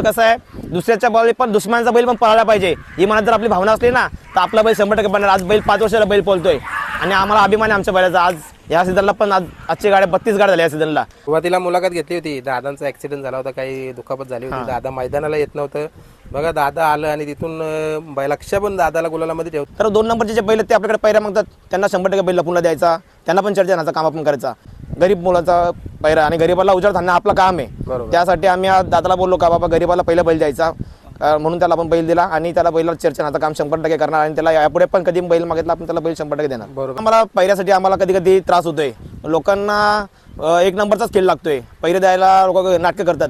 कसं आहे, दुसऱ्याच्या बैल पण दुश्मनाचा बैल पण पळायला पाहिजे ही मनात जर आपली भावना असली ना तर आपला बैल 100% बनणार। आज बैल 5 वर्षाला बैल पळतोय आणि आम्हाला अभिमान आहे आमच्या बैलाचा। आज या सीझनला पण आजची गाड्या 32 गाड्या झाल्या या सीझनला। सुरुवातीला मुलाखत घेतली होती, दादांचा ऍक्सिडेंट झाला होता, काही दुखापत झाली होती, दादा मैदानाला येत नव्हतं। बघा दादा आलं आणि तिथून लक्ष पण दादाला गुलालामध्ये ठेवतो। तर 2 नंबरचे जे बैल ते आपल्याकडे पैरा मागतात त्यांना 100% बैल लपून द्यायचा, त्यांना पण चर्चा आणायचा काम आपण करायचा। गरीब मुलाचा पैरा आणि गरीबाला उजाड थांबणं आपलं काम आहे। त्यासाठी आम्ही आज दादाला बोललो का बाबा गरीबाला पहिला बैल द्यायचा, म्हणून त्याला आपण बैल दिला आणि त्याला बैलाला चर्चा आणायचं काम 100% करणार आणि त्याला यापुढे पण कधी बैल मागितला आपण त्याला बैल 100% देणार। आम्हाला पैऱ्यासाठी आम्हाला कधी कधी त्रास होतोय, लोकांना 1 नंबरचाच खेळ लागतोय, पैरे द्यायला लोक नाटकं करतात।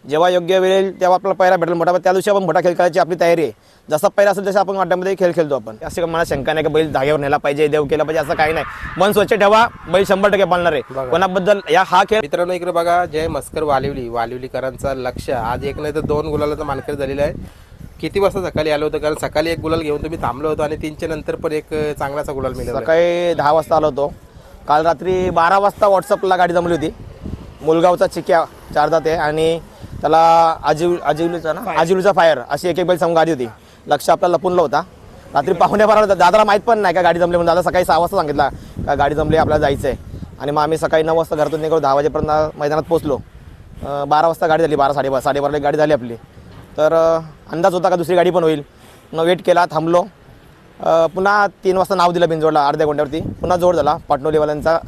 जेव्हा योग्य वेळ येईल तेव्हा आपल्याला पैरा भेटेल मोठा, त्या दिवशी आपण मोठा खेळ खेळायची आपली तयारी आहे। जसा पैरा असेल तसं आपण वाट्यामध्ये खेळ खेळतो आपण। असे मला शंका नाही की बैल धाग्यावर नेला पाहिजे, देव केला पाहिजे, असं काही नाही। मन स्वच्छ ठेवा, बैल 100% पाळणार आहे कोणाबद्दल हा खेळ। मित्रांनो इकडे बघा, जय मस्कर वालिवलीकरांचा लक्ष आज 1 नाही तर 2 गुलालाचा मानकर झालेला आहे। किती वाजता सकाळी आलो होतो, कारण सकाळी 1 गुलाल घेऊन तुम्ही थांबलो होतो आणि 3च्या नंतर पण एक चांगलाचा गुलाल मिळाला। सकाळी 10 वाजता आलो होतो, काल रात्री 12 वाजता व्हॉट्सअपला गाडी जमली होती। मुलगावचा चिक्या 4 दात आहे आणि त्याला आजिवलीचा फायर अशी एक बैल सांगून गाडी होती। लक्ष आपल्याला लपूनला होता, रात्री 5:15 दादाला माहीत पण नाही का गाडी जमली म्हणून। दादा सकाळी 6 वाजता सांगितला का गाडी जमली आपल्याला जायचं आहे आणि मग आम्ही सकाळी 9 वाजता घरातून निघलो, 10 वाजेपर्यंत मैदानात पोहोचलो। 12 वाजता गाडी झाली, 12-12:30 गाडी झाली आपली। तर अंदाज होता का दुसरी गाडी पण होईल, मग वेट केला, थांबलो। पुन्हा 3 वाजता नाव दिलं बिनजोडला अर्ध्या घंट्यावरती, पुन्हा जोड झाला पाटणोलीवाल्यांचा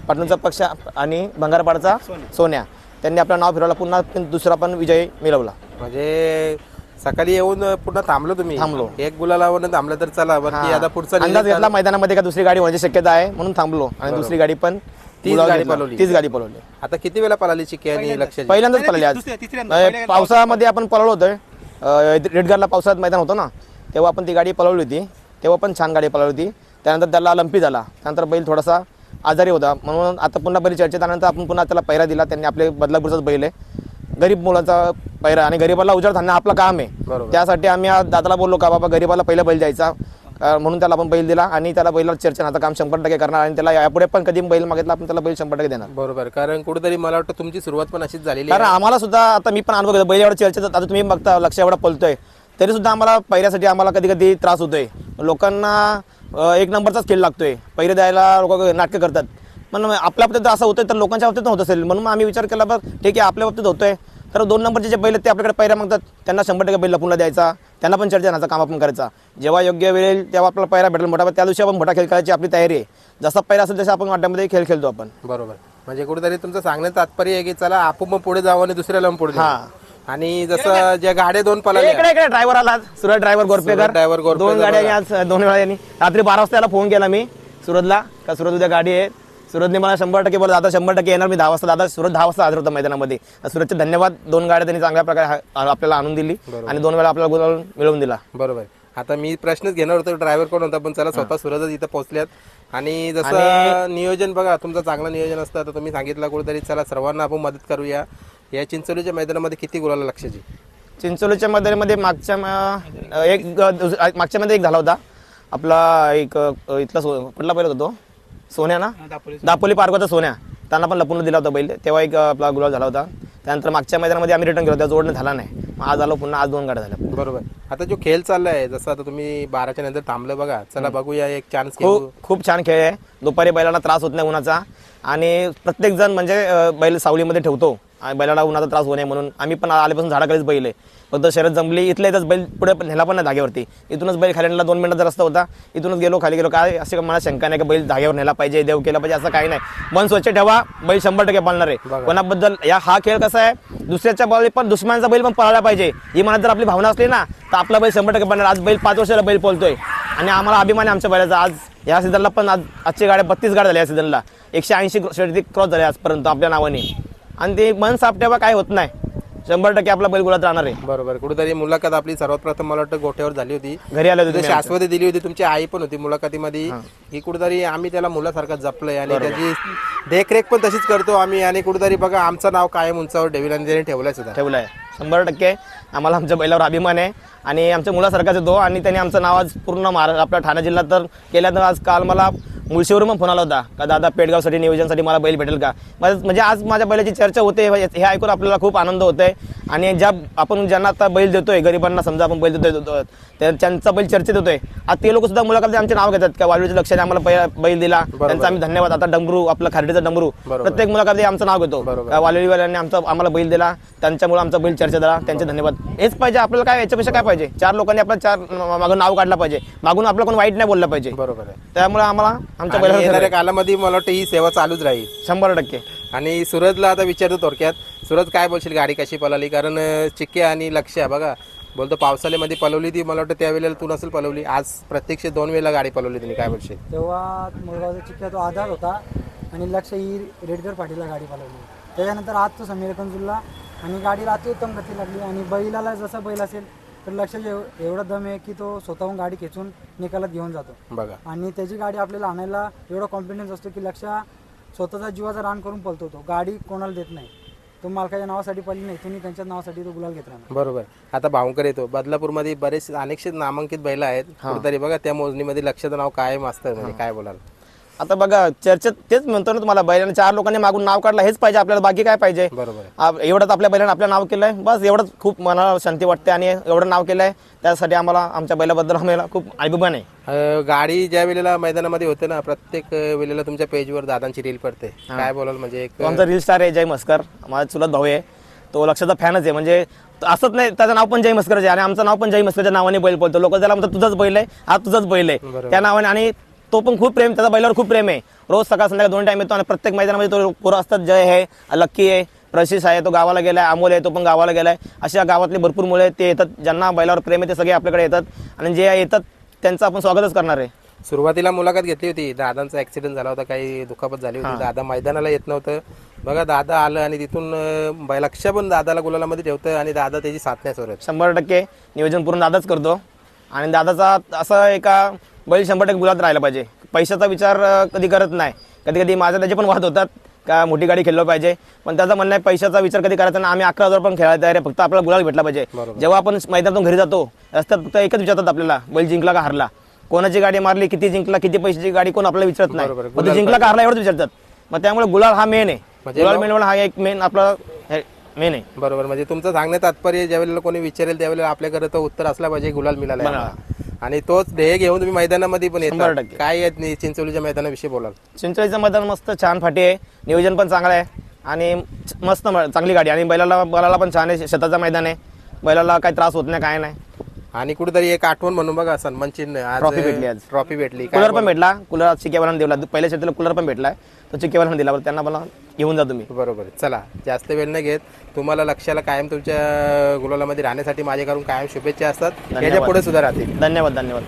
पाटणूचा पक्ष आणि भंगारपाडचा सोन्या, त्यांनी आपलं नाव फिरवलं, पुन्हा दुसरा पण विजय मिळवला। म्हणजे सकाळी येऊन पुन्हा थांबलो 1 गुलालावर थांबलं तर चला वरती आता पुढचा अंदाज घेतला मैदानामध्ये का दुसरी गाडी होण्याची शक्यता आहे म्हणून थांबलो आणि दुसरी गाडी पण 30 गाडी पळवली। आता किती वेळा पळाली चिक्की आणि लक्ष? पहिल्यांदाच पळाली आज। पावसामध्ये आपण पळवलो होतो, रेडगारला पावसाळ्यात मैदान होतं ना तेव्हा आपण ती गाडी पळवली होती, तेव्हा पण छान गाडी पळवली होती। त्यानंतर त्याला लंपी झाला, त्यानंतर बैल थोडासा आजारी होता म्हणून आता पुन्हा बैल चर्चेत आल्यानंतर आपण पुन्हा त्याला पैरा दिला। त्यांनी आपले बदलापूरचाच बैल आहे, गरीब मुलाचा पैरा आणि गरीबाला उजाड थांबणं आपलं काम आहे। त्यासाठी आम्ही आज दादाला बोललो का बाबा गरीबाला पहिला बैल द्यायचा, म्हणून त्याला आपण बैल दिला आणि त्याला बैलाला चर्चा आणायचं काम 100% करणार आणि त्याला यापुढे पण कधी बैल मागितला आपण त्याला बैल 100% देणार। बरोबर, कारण कुठेतरी मला वाटतं तुमची सुरुवात पण अशीच झालेली, कारण आम्हाला सुद्धा आता मी पण अनुभव घेतो, बैल एवढा चर्चेत आता तुम्ही बघता लक्ष एवढा पळतोय तरी सुद्धा आम्हाला पैऱ्यासाठी आम्हाला कधी कधी त्रास होतोय, लोकांना 1 नंबरचाच खेळ लागतोय, पैरे द्यायला लोक नाटकं करतात। पण आपल्या बाबतीत असं होतंय तर लोकांच्या बाबतीत होत असेल, म्हणून आम्ही विचार केला बघ ठीक आहे आपल्या बाबतीत होतोय तर 2 नंबरचे जे बैल ते आपल्याकडे पैरा मागतात त्यांना 100% बैल लपून द्यायचा, त्यांना पण चर्चा आणायचं काम आपण करायचा। जेव्हा योग्य वेळ येईल तेव्हा आपल्याला पैरा भेटेल मोठा, त्या दिवशी आपण मोठा खेळ खेळायची आपली तयारी आहे। जसा पैरा असेल तसं आपण वाट्यामध्ये खेळ खेळतो आपण। बरोबर, म्हणजे कुठेतरी तुमचं सांगण्याचं तात्पर्य आहे की चला आपण मग पुढे जावं आणि दुसऱ्याला पुढे जावं। आणि जसं ज्या गाड्या 2 पळाल्या, इकडे ड्रायव्हर आला, सुरत ड्रायव्हर गोरपेकर, 2 गाड्या आज 2 वेळा यांनी रात्री 12 वाजता याला फोन केला मी सुरतला का सुरत उद्या गाडी आहे। सुरतने मला 100% बोला दादा 100% येणार मी 10 वाजता। दादा सुरत 10 वाजता हजर होता मैदानामध्ये। सुरतचे धन्यवाद, 2 गाड्या त्यांनी चांगल्या प्रकारे आपल्याला आणून दिली आणि 2 वेळा आपल्याला गुलाल मिळवून दिला। बरोबर, आता मी प्रश्नच घेणार होतो ड्रायव्हर कोण होता, पण चला स्वतः सुरतच इथं पोहोचल्यात आणि जसं नियोजन बघा तुमचं चांगलं नियोजन असतं। आता तुम्ही सांगितलं कुठेतरी चला सर्वांना आपण मदत करूया। या चिंचोलीच्या मैदानामध्ये किती गुलाल लक्षाची? चिंचोलीच्या मैदानामध्ये मागच्या मध्ये एक झाला होता आपला, एक इथला कुठला बैल होता तो सोन्या ना, दापोली पार्कचा सोन्या, त्यांना पण लपून दिला होता बैल, तेव्हा एक आपला गुलाल झाला होता। त्यानंतर मागच्या मैदानामध्ये आम्ही रिटर्न केलो, त्या जोडणं झाला नाही, आज आलो पुन्हा, आज 2 गाड्या झाल्या। बरोबर, आता जो खेळ चाललाय जसं आता तुम्ही 12च्या नंतर थांबलं बघा, चला बघूया एक चान्स। खूप छान खेळ आहे, दुपारी बैलांना त्रास होत नाही उन्हाचा आणि प्रत्येक जण म्हणजे बैल सावलीमध्ये ठेवतो आणि बैलाला उन्हाचा त्रास होऊ नये म्हणून आम्ही पण आल्यापासून झाडाखालीच बैल आहे। फक्त शर्यत जमली इथल्या इथंच बैल पुढे नेला पण नाही धाग्यावरती, इथूनच बैल खाली नेला, 2 मिनिटाचा रस्ता होता, इथूनच गेलो खाली गेलो। काय असे मला शंका नाही की बैल धाग्यावर नेला पाहिजे, देव केला पाहिजे, असं काही नाही। मन स्वच्छ ठेवा, बैल 100% पाळणार आहे कोणाबद्दल। हा खेळ कसा आहे, दुसऱ्याच्या बैल पण दुश्मनाचा बैल पण पळायला पाहिजे ही मनात जर आपली भावना असली ना तर आपला बैल 100% पाळणार। आज बैल 5 वर्षाला बैल पळतोय आणि आम्हाला अभिमान आहे आमच्या बैलाचा। आज या सीझनला पण आजची गाड्या 32 गाड्या झाल्या या सीझनला, 180 शर्यती क्रॉस झाल्या आजपर्यंत आपल्या नावाने आणि ते मन साफ ठेवा, काय होत नाही, 100% आपला बैल गुलात राहणार आहे। बरोबर, कुठेतरी मुलाखत आपली सर्वात प्रथम मला वाटतं गोठ्यावर झाली होती, घरी आले होते, शाश्वती दिली होती, तुमची आई पण होती मुलाखतीमध्ये। ही कुठेतरी आम्ही त्याला मुलासारखं जपलंय आणि त्याची देखरेख पण तशीच करतो आम्ही आणि कुठेतरी बघा आमचं नाव कायम उंचावर ठेवलं ठेवलंय 100%। आम्हाला आमच्या बैलावर अभिमान आहे आणि आमच्या मुलासारखाच येतो आणि त्यांनी आमचं नाव आज पूर्ण आपल्या ठाणे जिल्ह्यात तर केल्यानंतर आज काल मला मुळशीवरून पण फोन आला होता का दादा पेडगावसाठी नियोजनसाठी मला बैल भेटेल का. म्हणजे आज माझ्या बैलाची चर्चा होते, हे ऐकून आपल्याला खूप आनंद होतोय. आणि आपण ज्यांना आता बैल देतोय, गरिबांना समजा आपण बैल देतोय, त्यांचा बैल चर्चेत होतोय. आता ते लोक सुद्धा मुलाखतीत आमचे नाव घेतात का वालवीच्या लक्षाने आम्हाला बैल दिला, त्यांचा आम्ही धन्यवाद. आता डमरू आपला खारडीचा डमरू प्रत्येक मुलाखतीत आमचं नाव घेतो, वालवीवाल्यांनी आम्हाला बैल दिला, त्यांच्यामुळे आमचा बैल चर्चेत आला, त्यांचे धन्यवाद. हेच पाहिजे आपल्याला. काय याच्यापेक्षा काय पाहिजे. 4 लोकांनी आपलं 4 मागून नाव काढलं पाहिजे, मागून आपलं कोण वाईट नाही बोललं पाहिजे. बरोबर आहे. त्यामुळे आम्हाला आमच्या आणि येणाऱ्या बैलाला कालामध्ये मला वाटतं ही सेवा चालूच राहील 100%. आणि सूरजला आता विचारतो थोडक्यात, सूरज काय बोलशील गाडी कशी पळाली. कारण चिक्के आणि लक्ष्य बघा बोलतो पावसाळ्यामध्ये पळवली ती, मला वाटतं त्यावेळेला तू नसेल पळवली, आज प्रत्यक्ष 2 वेळेला गाडी पळवली तिने. काय बोलशील. तेव्हा मुळगावचा चिक्क्या तो आधार होता आणि लक्ष ही रेडगर पाटीलला गाडी पळवली. त्याच्यानंतर आज तो समीर कंजुलला आणि गाडीला अतिउत्तम गती लागली. आणि बैलाला जसा बैल असेल तर लक्षात एवढा दम आहे की तो स्वतःहून गाडी खेचून निकालात घेऊन जातो बघा. आणि त्याची गाडी आपल्याला आणायला एवढा कॉन्फिडन्स असतो की लक्ष स्वतःचा जीवाचा रान करून पळतो. तो गाडी कोणाला देत नाही. तो मालकाच्या नावासाठी पडली नाही, तुम्ही त्यांच्या नावासाठी तो गुलाल घेत राहणार. बरोबर. आता भावकर येतो बदलापूरमध्ये बरेच अनेकशे नामांकित बैल आहेत कुठेतरी बघा, त्या मोजणीमध्ये लक्षाचं नाव कायम असतं. म्हणजे काय बोलाल. आता बघा चर्चेत तेच म्हणतो ना तुम्हाला, बैलाने 4 लोकांनी मागून नाव काढलं, हेच पाहिजे आपल्याला. बाकी काय पाहिजे. बरोबर. एवढंच आपल्या बैलाने आपलं नाव केलंय, बस एवढंच खूप मनाला शांती वाटते. आणि एवढं नाव केलंय त्यासाठी आम्हाला आमच्या बैलाबद्दल आम्हाला खूप अभिमान आहे. गाडी ज्या वेळेला मैदानामध्ये होते ना, प्रत्येक वेळेला तुमच्या पेजवर दादांची रील पडते. काय बोलाल. म्हणजे एक तो आमचा रील स्टार आहे जय मस्कर, माझा चुलत भाऊ आहे. तो लक्षाचा फॅनच आहे. म्हणजे असंच नाही, त्याचं नाव पण जय मस्करच आहे आणि आमचं नाव पण जय मस्करच्या नावाने बैल बोलतो. लोक त्याला म्हणतात तुझाच बैल आहे, हा तुझाच बैल आहे त्या नावाने. आणि तो पण खूप प्रेम, त्याचा बैलावर खूप प्रेम आहे. रोज सकाळ संध्याकाळ 2 टाइम येतो आणि प्रत्येक मैदानामध्ये तो पोरं असतात. जय आहे, लक्की आहे, प्रशिष आहे, तो गावाला गेलाय, अमोल आहे, तो पण गावाला गेलाय. अशा गावातले भरपूर मुले ते येतात, ज्यांना बैलावर प्रेम आहे ते सगळे आपल्याकडे येतात. आणि जे येतात त्यांचं आपण स्वागतच करणार आहे. सुरुवातीला मुलाखत घेतली होती, दादांचा ऍक्सिडेंट झाला होता, काही दुखापत झाली होती, दादा मैदानाला येत नव्हतं. बघा दादा आलं आणि तिथून लक्ष पण दादाला गुलालामध्ये ठेवतं आणि दादा त्याची साथ नाही सोडत. 100% नियोजन पूर्ण दादाच करतो. आणि दादाचा असं एका बैल 100% गुलात राहिला पाहिजे. पैशाचा विचार कधी करत नाही. कधी कधी माझा त्याचे पण वाद होतात का मोठी गाडी खेळलो पाहिजे, पण त्याचं म्हणणं आहे पैशाचा विचार कधी करायचा ना. आम्ही 11,000 पण खेळायला तयार आहे, फक्त आपल्याला गुलाल भेटला पाहिजे. जेव्हा आपण मैदानातून घरी जातो रस्त्यात फक्त एकच विचारतात आपल्याला, बैल जिंकला का हारला, कोणाची गाडी मारली, किती जिंकला, किती पैशाची गाडी, कोण आपल्याला विचारत नाही. फक्त जिंकला का हारला एवढंच विचारतात. मग त्यामुळे गुलाल हा मेन आहे. गुलाल मेन हा एक मेन आपला मेन आहे. बरोबर. म्हणजे तुमचं सांगण्यात तात्पर्य ज्यावेळेला कोणी विचारेल त्यावेळेला आपल्याकडे तो उत्तर असला पाहिजे गुलाल मिळाला. आणि तोच ध्येय घेऊन तुम्ही मैदानामध्ये पण येतात. काय चिंचोलीच्या मैदानाविषयी बोलाल. चिंचोलीचं मैदान मस्त छान फाटी आहे, नियोजन पण चांगलं आहे आणि मस्त चांगली गाडी. आणि बैलाला पण छान आहे, शेताचं मैदान आहे, बैलाला काही त्रास होत नाही, काय नाही. आणि कुठेतरी एक आठवण म्हणून बघा सन्मान चिन्ह ट्रॉफी भेटली, आज ट्रॉफी भेटली, कूलर पण भेटला. कूलर चिकेवाल्याने दिला, पहिल्या शेतीला कूलर पण भेटलाय, तो चिकेवाल्याने दिला. त्यांना मला घेऊन जा तुम्ही. बरोबर. चला जास्त वेळ न घेत, तुम्हाला लक्षाला कायम तुमच्या गुलालामध्ये राहण्यासाठी माझ्याकडून कायम शुभेच्छा असतात. याच्या पुढे सुद्धा राहतील. धन्यवाद.